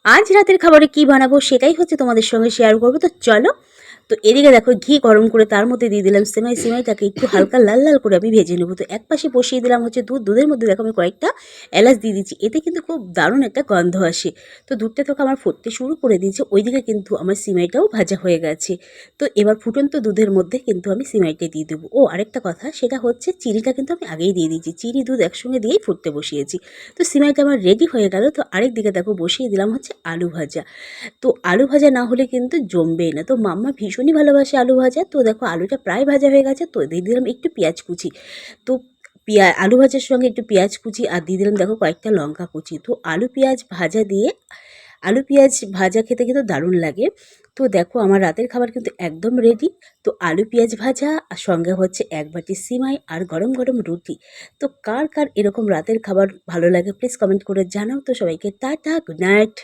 আজ রাতের খাবারে কি বানাবো সেটাই হচ্ছে তোমাদের সঙ্গে শেয়ার করবো। তো চলো। তো এদিকে দেখো ঘি গরম করে তার মধ্যে দিয়ে দিলাম সেমাই। সেমাইটাকে একটু হালকা লাল লাল করে আমি ভেজে নেবো। তো এক পাশে বসিয়ে দিলাম হচ্ছে দুধ। দুধের মধ্যে দেখো আমি কয়েকটা এলাচ দিয়ে দিচ্ছি। এতে কিন্তু খুব দারুণ একটা গন্ধ আসে। তো দুধটা তো আমার ফুটতে শুরু করে দিয়েছে। ওইদিকে কিন্তু আমার সিমাইটাও ভাজা হয়ে গেছে। তো এবার ফুটন্ত দুধের মধ্যে কিন্তু আমি সিমাইটা দিয়ে দেবো। ও আরেকটা কথা, সেটা হচ্ছে চিনিটা কিন্তু আমি আগেই দিয়ে দিয়েছি। চিনি দুধ একসঙ্গে দিয়েই ফুটতে বসিয়েছি। তো সিমাইটা আমার রেডি হয়ে গেল। তো আরেক দিকে দেখো বসিয়ে দিলাম হচ্ছে আলু ভাজা। তো আলু ভাজা না হলে কিন্তু জমবেই না। তো মাম্মা ভীষণই ভালোবাসে আলু ভাজা। তো দেখো আলুটা প্রায় ভাজা হয়ে গেছে। তো দিয়ে দিলাম একটু পেঁয়াজ কুচি। তো আলু ভাজার সঙ্গে একটু পেঁয়াজ কুচি আর দিয়ে দিলাম দেখো কয়েকটা লঙ্কা কুচি। তো আলু পেঁয়াজ ভাজা দিয়ে, আলু পেঁয়াজ ভাজা খেতে কিন্তু দারুণ লাগে। তো দেখো আমার রাতের খাবার কিন্তু একদম রেডি। তো আলু পেঁয়াজ ভাজা আর সঙ্গে হচ্ছে এক বাটি সিমাই আর গরম গরম রুটি। তো কার কার এরকম রাতের খাবার ভালো লাগে প্লিজ কমেন্ট করে জানাও। তো সবাইকে টাটা, গুড নাইট।